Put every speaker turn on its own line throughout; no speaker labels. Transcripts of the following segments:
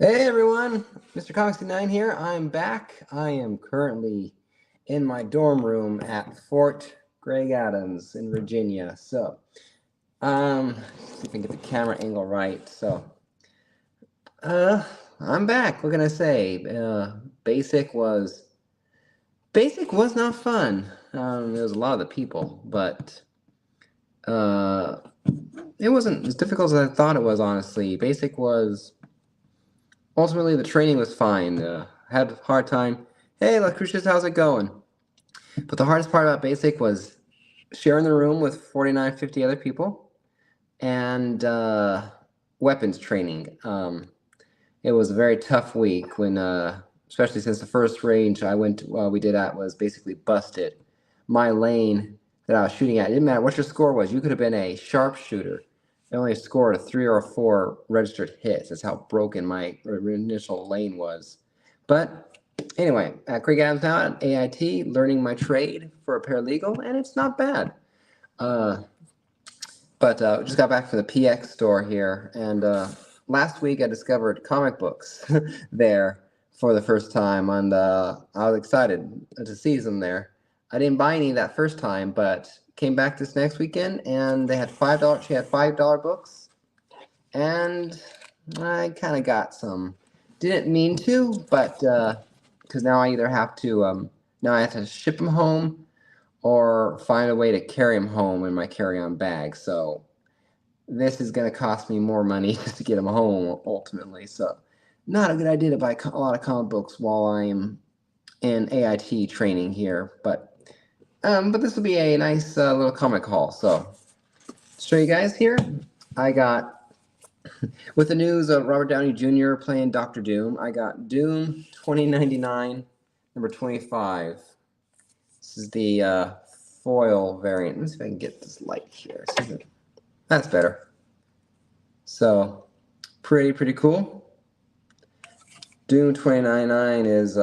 Hey everyone, Mr. Comics9 here. I'm back. I am currently in my dorm room at Fort Greg Adams in Virginia. See if I can get the camera angle right. Uh, I'm back. What can I say? Basic was Basic was not fun. There was a lot of the people, but uh, it wasn't as difficult as I thought it was. Honestly, Basic was ultimately the training was fine. Had a hard time. Hey, Lucretius, how's it going? But the hardest part about Basic was sharing the room with 49, 50 other people and weapons training. It was a very tough week when, especially since the first range we did at was basically busted. My lane that I was shooting at, it didn't matter what your score was. You could have been a sharpshooter. I only scored a 3 or a 4 registered hits. That's how broken my initial lane was. But anyway, at Craig Adams now at AIT, learning my trade for a paralegal, and it's not bad. But just got back from the PX store here, and last week I discovered comic books there for the first time, and I was excited to see them there. I didn't buy any that first time, but came back this next weekend, and they had $5. She had $5 books, and I kind of got some. Didn't mean to, but because now I either have to now I have to ship them home or find a way to carry them home in my carry-on bag. So this is going to cost me more money just to get them home ultimately. So not a good idea to buy a lot of comic books while I'm in AIT training here. But this will be a nice little comic haul. So show you guys here. I got with the news of Robert Downey Jr. playing Doctor Doom. I got Doom 2099 number 25. This is the foil variant. Let's see if I can get this light here. That's better. So pretty cool. Doom 2099 is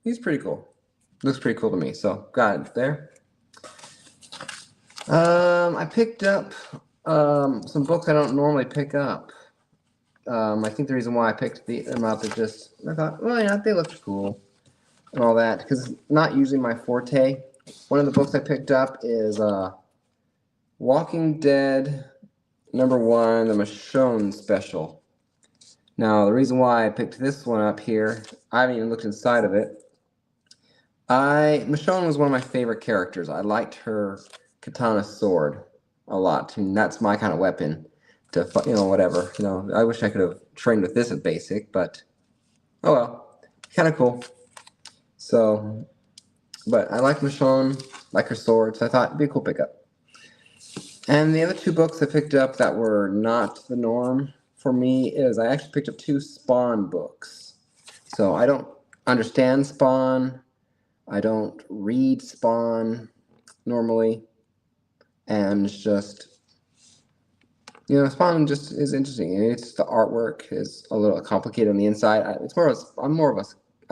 he's pretty cool. Looks pretty cool to me. So got it there. I picked up some books I don't normally pick up. I think the reason why I picked them up is just I thought, well, yeah, they look cool and all that because it's not usually my forte. One of the books I picked up is Walking Dead #1, the Michonne special. Now, the reason why I picked this one up here, I haven't even looked inside of it. Michonne was one of my favorite characters. I liked her katana sword a lot. I mean, that's my kind of weapon to, whatever. I wish I could have trained with this at basic, but oh well, kind of cool. So, but I like Michonne, like her sword, so I thought it'd be a cool pickup. And the other two books I picked up that were not the norm for me is I actually picked up 2 Spawn books. So I don't understand Spawn. I don't read Spawn normally. And it's just, Spawn just is interesting. It's the artwork is a little complicated on the inside. I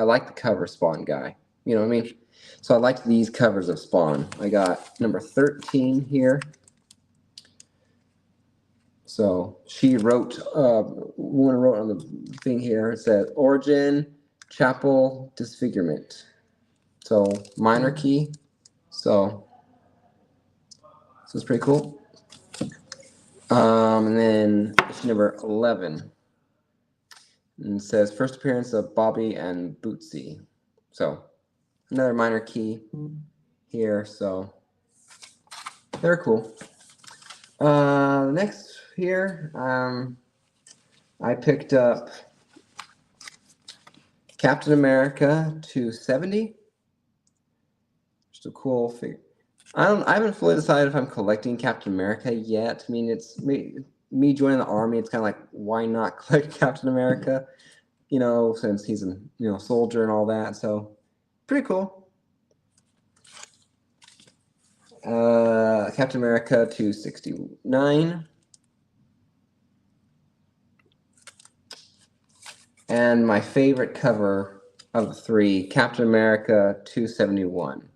like the cover Spawn guy. You know what I mean? So I liked these covers of Spawn. I got number 13 here. So she wrote, woman wrote on the thing here, it says Origin, Chapel, Disfigurement. So minor key. So it's pretty cool. And then issue number 11. And it says first appearance of Bobby and Bootsy. So another minor key here. So they're cool. Next here, I picked up Captain America 270. Just a cool figure. I haven't fully decided if I'm collecting Captain America yet. I mean, it's me joining the army. It's kind of like, why not collect Captain America? Since he's a soldier and all that. So pretty cool. Captain America 269. And my favorite cover of the 3, Captain America 271.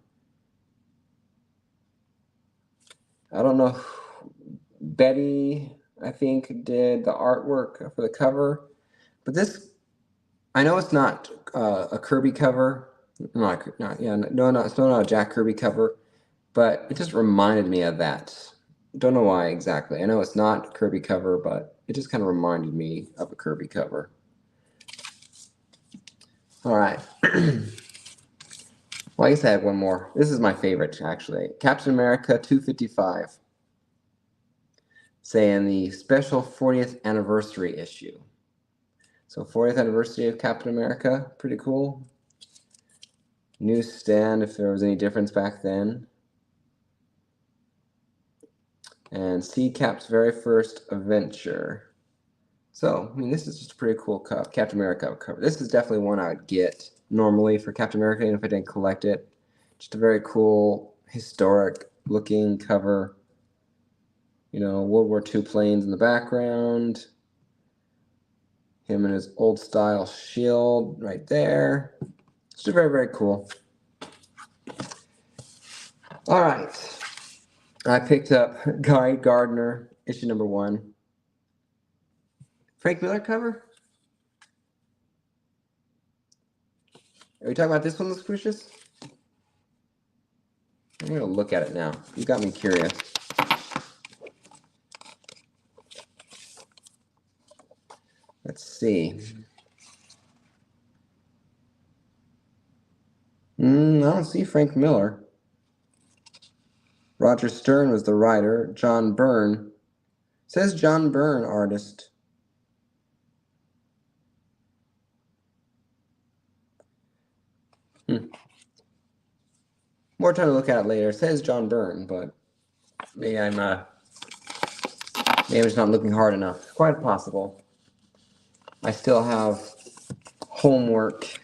I don't know. Betty, I think, did the artwork for the cover. But this, I know it's not a Kirby cover. It's not a Jack Kirby cover, but it just reminded me of that. Don't know why exactly. I know it's not a Kirby cover, but it just kind of reminded me of a Kirby cover. All right. Well, I guess I have one more. This is my favorite, actually. Captain America 255. Saying the special 40th anniversary issue. So 40th anniversary of Captain America, pretty cool. Newsstand, if there was any difference back then. And see Cap's very first adventure. So, I mean, this is just a pretty cool Captain America cover. This is definitely one I would get normally for Captain America, even if I didn't collect it. Just a very cool, historic looking cover. You know, World War II planes in the background. Him and his old style shield right there. Just very, very cool. All right. I picked up Guy Gardner, issue number 1. Frank Miller cover? Are we talking about this one, Lucretius? I'm going to look at it now. You got me curious. Let's see. I don't see Frank Miller. Roger Stern was the writer. John Byrne. Says John Byrne, artist. More time to look at it later. It says John Byrne, but maybe I'm just not looking hard enough. Quite possible. I still have homework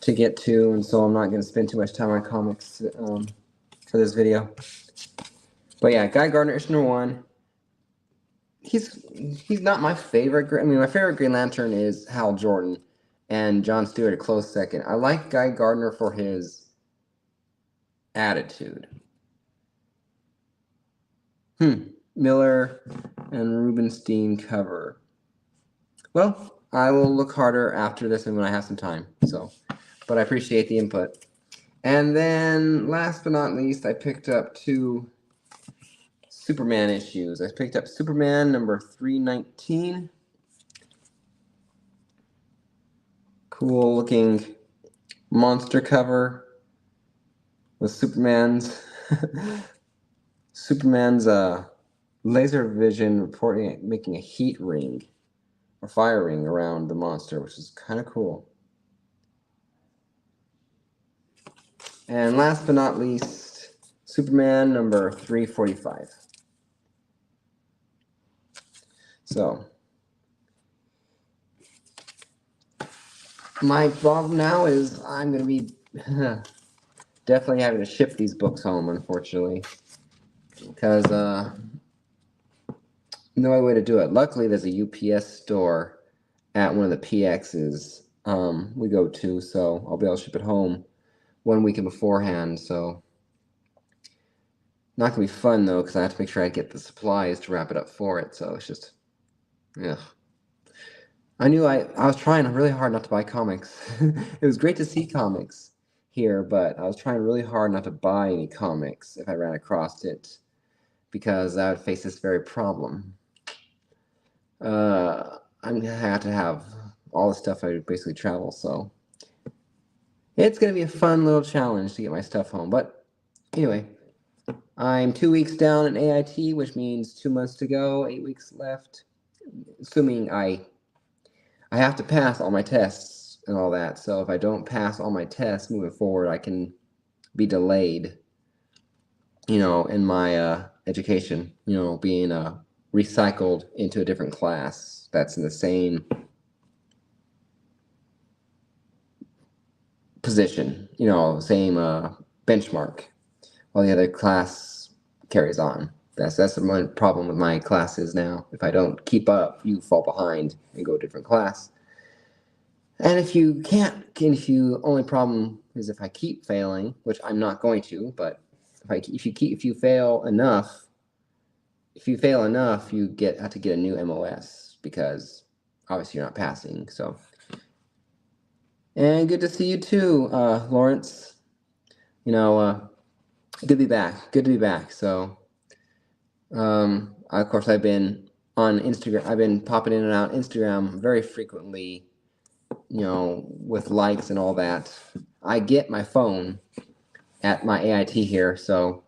to get to, and so I'm not going to spend too much time on comics for this video. But yeah, Guy Gardner, issue number 1. He's not my favorite. I mean, my favorite Green Lantern is Hal Jordan, and John Stewart a close second. I like Guy Gardner for his attitude. Miller and Rubenstein cover. Well, I will look harder after this and when I have some time. But I appreciate the input. And then, last but not least, I picked up 2 Superman issues. I picked up Superman number 319. Cool looking monster cover with Superman's laser vision making a heat ring or fire ring around the monster, which is kind of cool. And last but not least, Superman number 345. So, my problem now is I'm going to be definitely having to ship these books home, unfortunately, because no other way to do it. Luckily, there's a UPS store at one of the PXs we go to, so I'll be able to ship it home 1 week beforehand. So, not going to be fun, though, because I have to make sure I get the supplies to wrap it up for it, so it's just, yeah. I knew I was trying really hard not to buy comics. It was great to see comics here, but I was trying really hard not to buy any comics if I ran across it, because I would face this very problem. I'm gonna have to have all the stuff I basically travel, so it's gonna be a fun little challenge to get my stuff home. But anyway, I'm 2 weeks down in AIT, which means 2 months to go, 8 weeks left, assuming I have to pass all my tests and all that. So if I don't pass all my tests moving forward, I can be delayed, in my education, being recycled into a different class that's in the same position, same benchmark while the other class carries on. That's the one problem with my classes now. If I don't keep up, you fall behind and go to a different class. And if you only problem is if I keep failing, which I'm not going to, but if you fail enough, you have to get a new MOS, because obviously you're not passing. So, and good to see you too, Lawrence. Good to be back. Good to be back. So, of course, I've been on Instagram. I've been popping in and out Instagram very frequently, with likes and all that. I get my phone at my AIT here, so,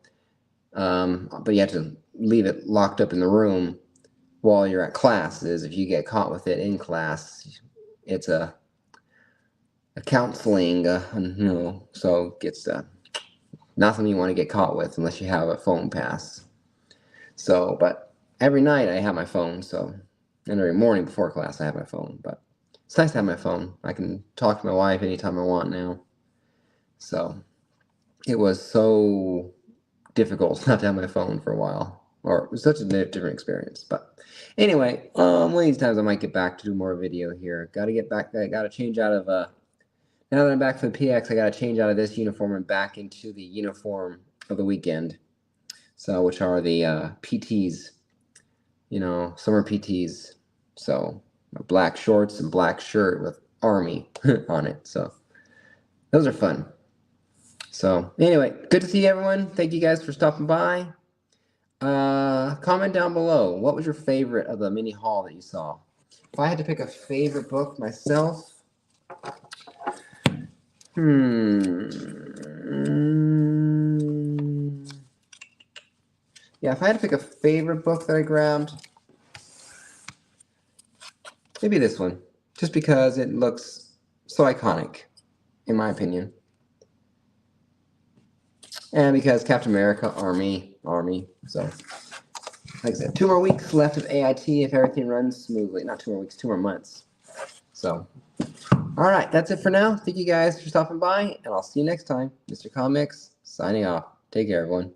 but you have to leave it locked up in the room while you're at classes. If you get caught with it in class, it's a counseling, so it's not something you want to get caught with unless you have a phone pass. So, but every night I have my phone, so, and every morning before class I have my phone, but it's nice to have my phone. I can talk to my wife anytime I want now. So, it was so difficult not to have my phone for a while, or it was such a different experience. But anyway, one of these times I might get back to do more video here. Got to get back. I got to change out of now that I'm back for the PX, I got to change out of this uniform and back into the uniform of the weekend. So, which are the PTs, summer PTs. So, black shorts and black shirt with Army on it. So, those are fun. So, anyway, good to see everyone. Thank you guys for stopping by. Comment down below. What was your favorite of the mini haul that you saw? If I had to pick a favorite book myself, yeah, if I had to pick a favorite book that I grabbed, maybe this one. Just because it looks so iconic, in my opinion. And because Captain America, Army. So, like I said, 2 more weeks left of AIT if everything runs smoothly. Not 2 more weeks, 2 more months. So, all right, that's it for now. Thank you guys for stopping by, and I'll see you next time. Mr. Comics, signing off. Take care, everyone.